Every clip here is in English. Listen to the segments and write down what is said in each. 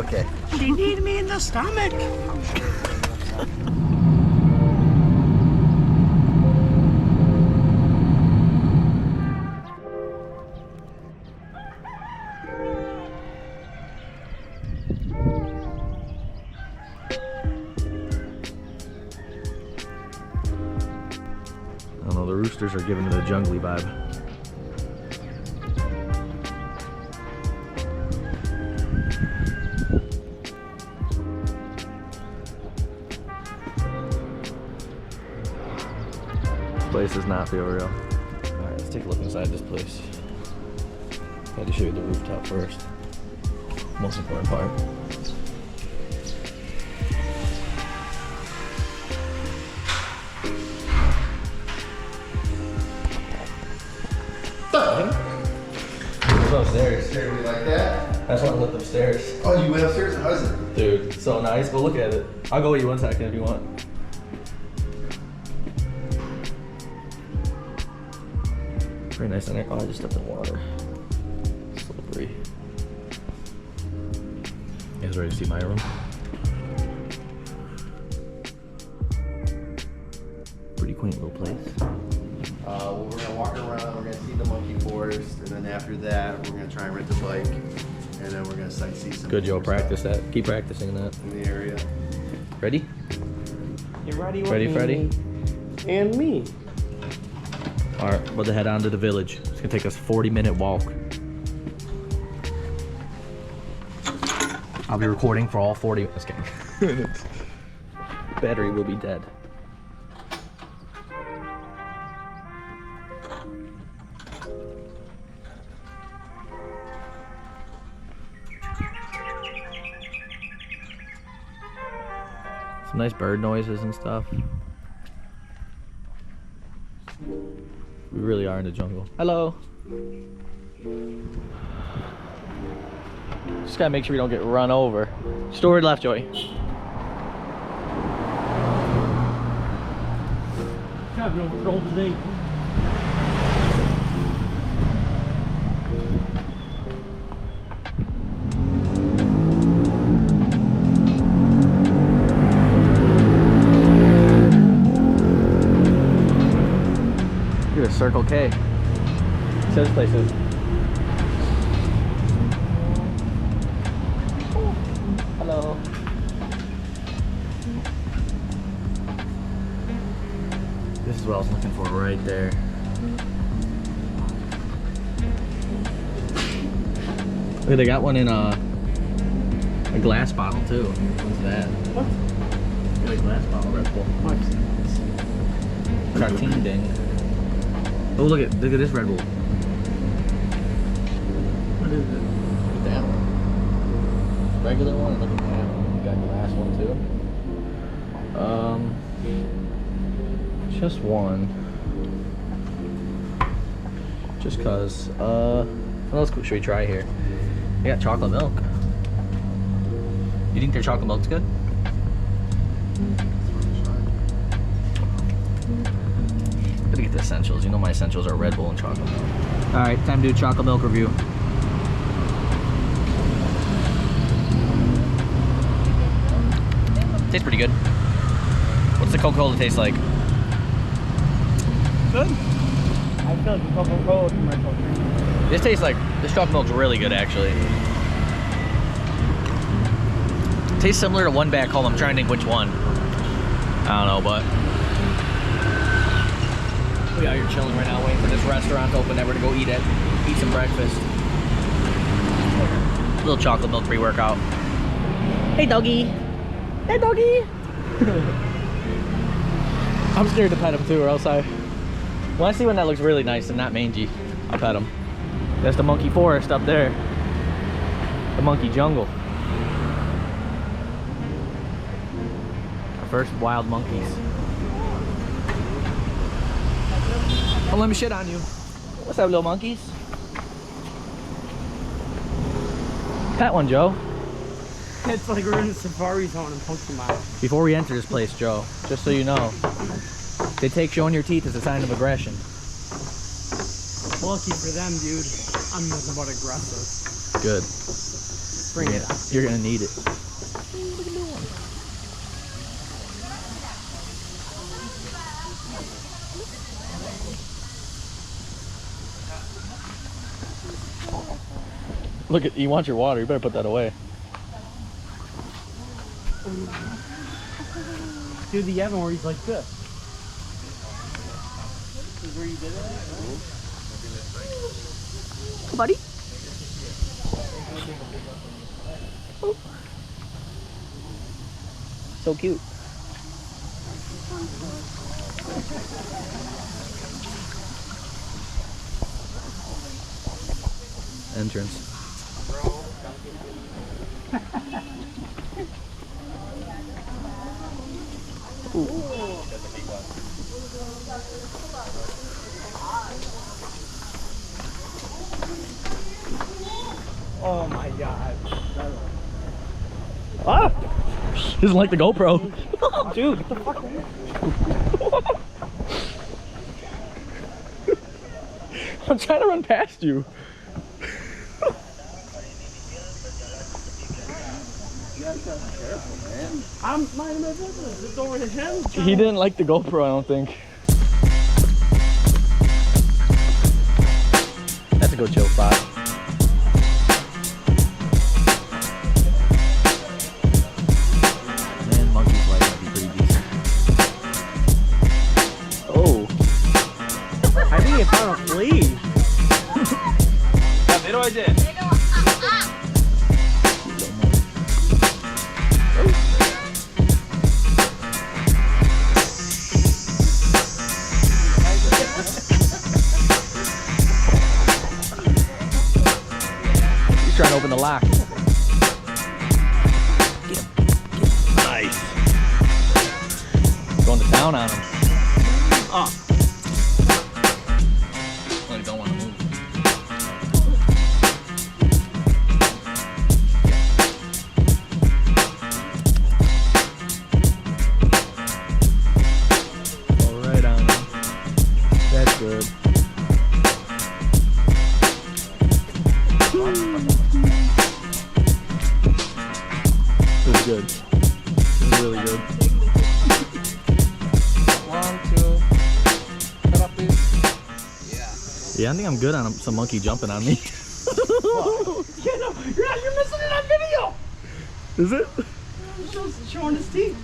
Okay. She need me in the stomach. I don't know, the roosters are giving it a jungly vibe. This place does not feel real. Alright, let's take a look inside this place. I had to show you the rooftop first. Most important part. Upstairs. Scared me like that? I just want to look upstairs. Oh, you went upstairs? How's it? Dude, so nice. Go look at it. I'll go with you 1 second if you want. Very nice in there. Oh, I just stepped in water. Slippery. You guys ready to see my room? Pretty quaint little place. We're gonna walk around, we're gonna see the monkey forest, and then after that, we're gonna try and rent a bike, and then we're gonna sightsee some. Good, Joe. more Practice stuff that. Keep practicing that. in the area. Ready? You ready with Ready, me? Freddy? And me. All right, we're about to head on to the village. It's gonna take us a 40-minute walk. I'll be recording for all 40 minutes. Battery will be dead. Some nice bird noises and stuff. We really are in the jungle. Hello. Just gotta make sure we don't get run over. Storage left, Joey. Have no control today. Look at Circle K. So this place is. Hello. This is what I was looking for right there. Look, they got one in a glass bottle too. What's that? What? Got a glass bottle Red Bull. Cartoon ding. Oh, look at this Red Bull. What is it? Look at that one. Regular one. Look at that one. We got glass one too. Just one. Just cause. What else should we try here? We got chocolate milk. You think their chocolate milk's good? Gotta get the essentials. You know my essentials are Red Bull and chocolate milk. Alright, time to do chocolate milk review. Tastes pretty good. What's the Coca-Cola taste like? Good. I feel like the Coca-Cola commercial. This tastes like, this chocolate milk's really good actually. Tastes similar to one back home. I'm trying to think which one. I don't know, but we out here chilling right now, waiting for this restaurant to open that we're gonna go eat some breakfast. Little chocolate milk pre-workout. Hey doggy. Hey doggy. I'm scared to pet him too, or else when I see one that looks really nice and not mangy, I'll pet him. That's the monkey forest up there. The monkey jungle. Our first wild monkeys. Don't let me shit on you. What's up, little monkeys? Pet one, Joe. It's like we're in a safari zone in Pokemon. Before we enter this place, Joe, just so you know, they take showing your teeth as a sign of aggression. Lucky for them, dude. I'm nothing but aggressive. Good. Bring it up. You're gonna need it. Look at, you want your water, you better put that away. Do the Evan where he's like this. This is where you did it? Buddy. Oh. So cute. Entrance. Oh my god. Ah! Doesn't like the GoPro. Dude, get the fuck out. I'm trying to run past you. I'm minding my business. It's over to him. He didn't like the GoPro, I don't think. That's a good chill spot. Man, monkey's life might be pretty decent. Oh. I think he found a flea. He's trying to open the lock. Get him. Nice. Going to town on him. Oh, you don't want to move. All right on him. That's good. This is good. This is really good. 1, 2. Cut up, please. Yeah, I think I'm good on some monkey jumping on me. Yeah, no, you're missing it on video. Is it? Showing his teeth.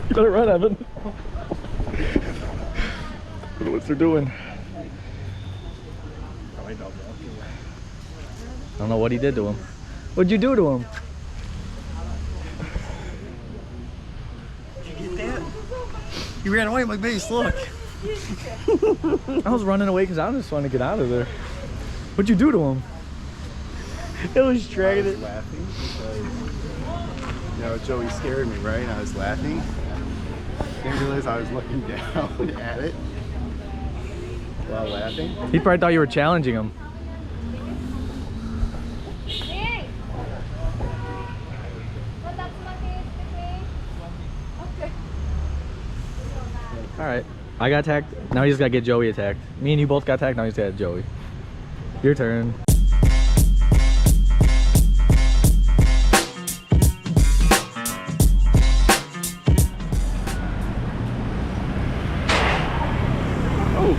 You better run, Evan. What's they're doing? I don't know what he did to him. What'd you do to him? Did you get that? He ran away, my base, look. I was running away because I just wanted to get out of there. What'd you do to him? It was dragging it. Laughing because, Joey scared me, right? I was laughing. Didn't realize I was looking down at it while laughing. He probably thought you were challenging him. Alright, I got attacked. Now he's got to get Joey attacked. Me and you both got attacked. Now he's got Joey. Your turn. Oh.